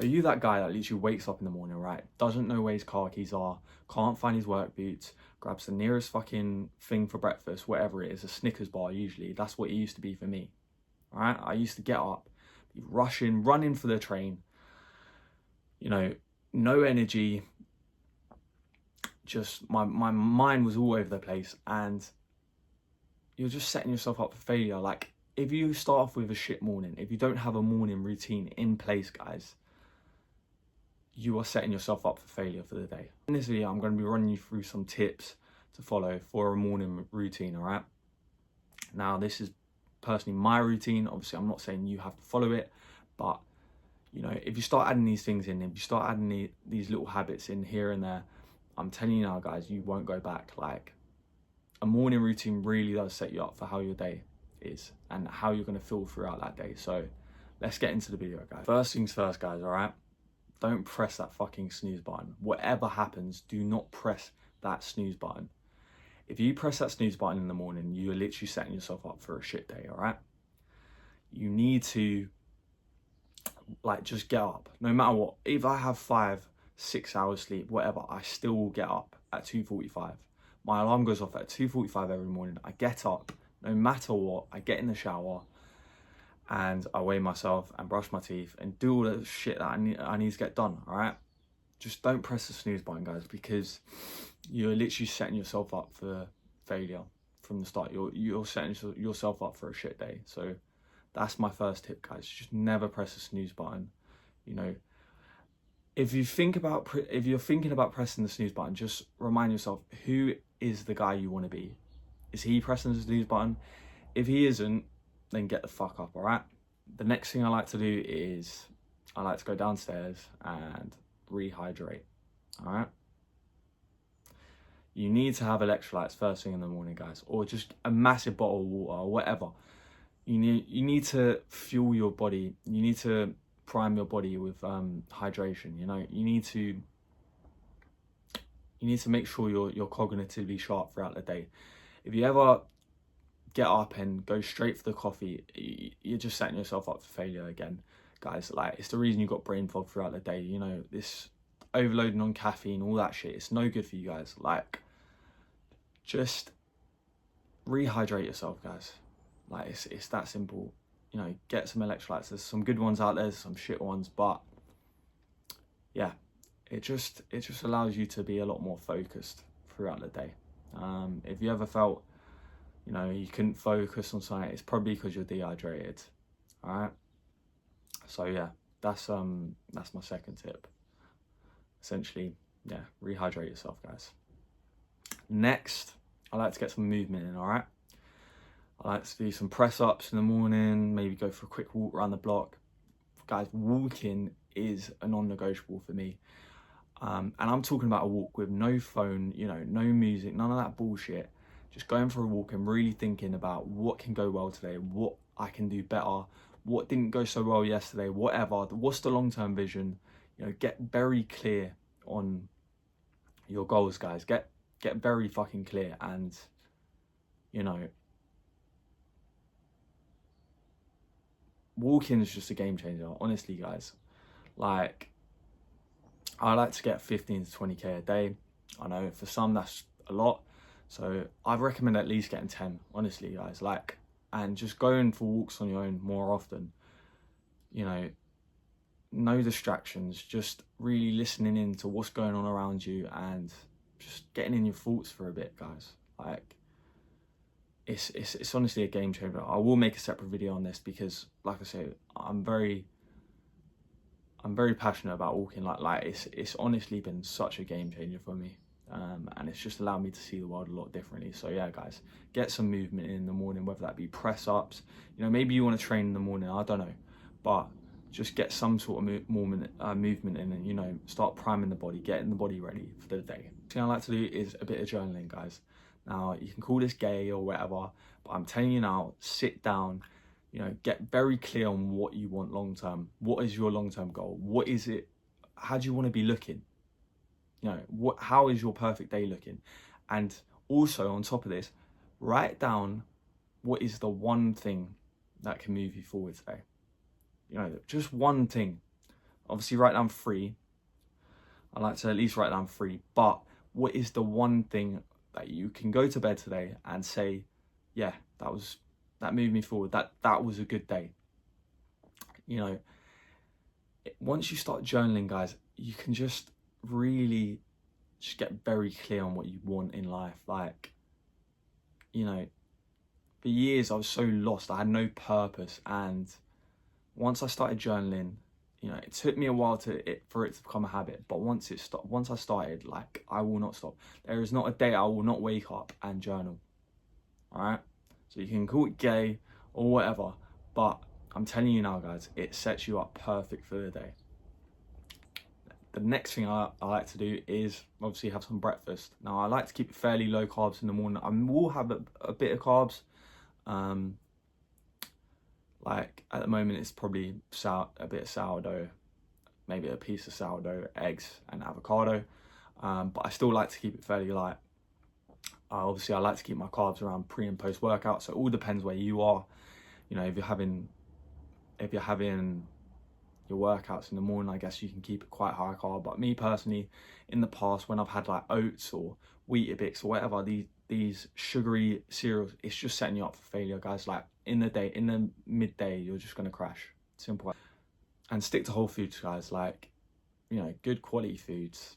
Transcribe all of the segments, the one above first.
Are you that guy that literally wakes up in the morning, right? Doesn't know where his car keys are, can't find his work boots, grabs the nearest fucking thing for breakfast, whatever it is, a Snickers bar usually. That's what it used to be for me, right? I used to get up, be rushing, running for the train, you know, no energy, just my mind was all over the place, and you're just setting yourself up for failure. Like, if you start off with a shit morning, if you don't have a morning routine in place, guys, you are setting yourself up for failure for the day. In this video, I'm going to be running you through some tips to follow for a morning routine, all right? Now, this is personally my routine. Obviously, I'm not saying you have to follow it, but, you know, if you start adding these things in, if you start adding these little habits in here and there, I'm telling you now, guys, you won't go back. Like, a morning routine really does set you up for how your day is and how you're going to feel throughout that day. So let's get into the video, guys. First things first, guys, all right? Don't press that fucking snooze button. Whatever happens, do not press that snooze button. If you press that snooze button in the morning, you're literally setting yourself up for a shit day, all right? You need to, like, just get up. No matter what. If I have 5-6 hours sleep, whatever, I still will get up at 2:45. My alarm goes off at 2:45 every morning. I get up, no matter what, I get in the shower, and I weigh myself and brush my teeth and do all the shit that I need to get done, all right? Just don't press the snooze button, guys, because you're literally setting yourself up for failure from the start. You're setting yourself up for a shit day. So that's my first tip, guys. Just never press the snooze button. You know, if you're thinking about pressing the snooze button, just remind yourself, who is the guy you want to be? Is he pressing the snooze button? If he isn't, then get the fuck up, all right? The next thing I like to do is I like to go downstairs and rehydrate, all right? You need to have electrolytes first thing in the morning, guys, or just a massive bottle of water or whatever. You need to fuel your body. You need to prime your body with hydration. You know, you need to make sure you're cognitively sharp throughout the day. If you ever get up and go straight for the coffee, you're just setting yourself up for failure again, guys. Like, it's the reason you got brain fog throughout the day. You know, this overloading on caffeine, all that shit, it's no good for you guys. Like, just rehydrate yourself, guys. Like, it's that simple. You know, get some electrolytes. There's some good ones out there, there's some shit ones, but yeah, it just allows you to be a lot more focused throughout the day. If you ever felt, you know, you couldn't focus on something, it's probably because you're dehydrated, all right? So yeah, that's my second tip. Essentially, yeah, rehydrate yourself, guys. Next, I like to get some movement in, all right? I like to do some press-ups in the morning, maybe go for a quick walk around the block. Guys, walking is a non-negotiable for me. And I'm talking about a walk with no phone, you know, no music, none of that bullshit. Just going for a walk and really thinking about what can go well today, what I can do better, what didn't go so well yesterday, whatever. What's the long-term vision? You know, get very clear on your goals, guys. Get very fucking clear, and, you know, walking is just a game changer, honestly, guys. Like, I like to get 15 to 20k a day. I know for some that's a lot, so I'd recommend at least getting 10, honestly, guys. Like, and just going for walks on your own more often. You know, no distractions, just really listening in to what's going on around you and just getting in your thoughts for a bit, guys. Like, it's honestly a game changer. I will make a separate video on this because, like I say, I'm very passionate about walking. Like it's honestly been such a game changer for me, and it's just allowed me to see the world a lot differently. So yeah, guys, get some movement in the morning, whether that be press ups. You know, maybe you want to train in the morning, I don't know, but just get some sort of movement in, and, you know, start priming the body, getting the body ready for the day. The thing I like to do is a bit of journaling, guys. Now, you can call this gay or whatever, but I'm telling you now, sit down, you know, get very clear on what you want long term. What is your long term goal? What is it? How do you want to be looking? You know, how is your perfect day looking? And also, on top of this, write down what is the one thing that can move you forward today. You know, just one thing. Obviously write down 3. I like to at least write down 3. But what is the one thing that you can go to bed today and say, yeah, that moved me forward. That was a good day. You know, once you start journaling, guys, you can just really just get very clear on what you want in life. Like, you know, for years I was so lost. I had no purpose, and once I started journaling, you know, it took me a while for it to become a habit. But once I started, like, I will not stop. There is not a day I will not wake up and journal. All right, so you can call it gay or whatever, but I'm telling you now, guys, it sets you up perfect for the day. The next thing I like to do is obviously have some breakfast. Now, I like to keep it fairly low carbs in the morning. I will have a bit of carbs. Like at the moment, it's probably a bit of sourdough, maybe a piece of sourdough, eggs and avocado. But I still like to keep it fairly light. Obviously, I like to keep my carbs around pre and post workout. So it all depends where you are. You know, if you're having your workouts in the morning, I guess you can keep it quite high carb. But me personally, in the past, when I've had like oats or Weetabix or whatever, these sugary cereals, it's just setting you up for failure, guys. Like in the midday, you're just gonna crash. Simple. And stick to whole foods, guys. Like, you know, good quality foods.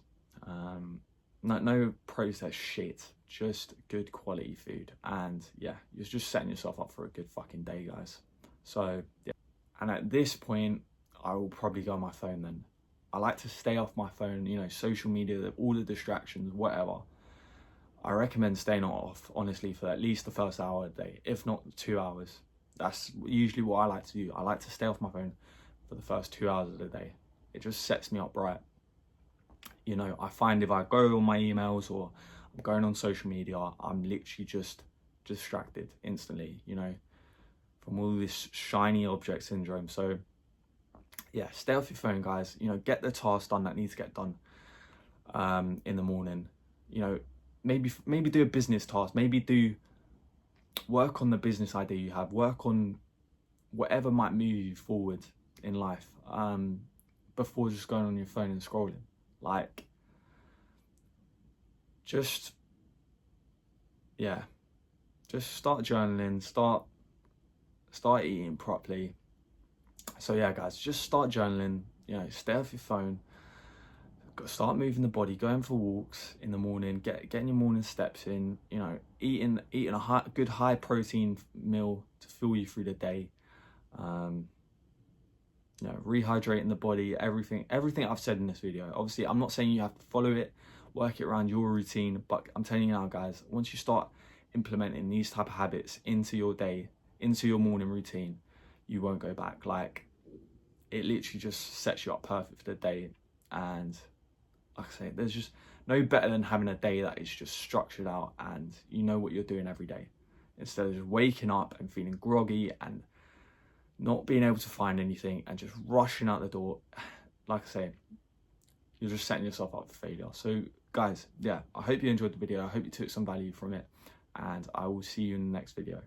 No processed shit. Just good quality food. And yeah, you're just setting yourself up for a good fucking day, guys. So yeah. And at this point, I will probably go on my phone then. I like to stay off my phone, you know, social media, all the distractions, whatever. I recommend staying off, honestly, for at least the first hour of the day, if not 2 hours. That's usually what I like to do. I like to stay off my phone for the first 2 hours of the day. It just sets me up right. You know, I find if I go on my emails or I'm going on social media, I'm literally just distracted instantly, you know, from all this shiny object syndrome. So yeah, stay off your phone, guys. You know, get the tasks done that need to get done in the morning. You know, maybe do a business task. Maybe work on the business idea you have. Work on whatever might move you forward in life before just going on your phone and scrolling. Like, just start journaling. Start eating properly. So yeah, guys, just start journaling. You know, stay off your phone. Start moving the body, going for walks in the morning, getting your morning steps in. You know, eating a good high protein meal to fuel you through the day. You know, rehydrating the body. Everything I've said in this video. Obviously, I'm not saying you have to follow it, work it around your routine, but I'm telling you now, guys, once you start implementing these type of habits into your day, into your morning routine, you won't go back. Like, it literally just sets you up perfect for the day. And like I say, there's just no better than having a day that is just structured out and you know what you're doing every day, instead of just waking up and feeling groggy and not being able to find anything and just rushing out the door. Like I say, you're just setting yourself up for failure. So guys, yeah, I hope you enjoyed the video. I hope you took some value from it, and I will see you in the next video.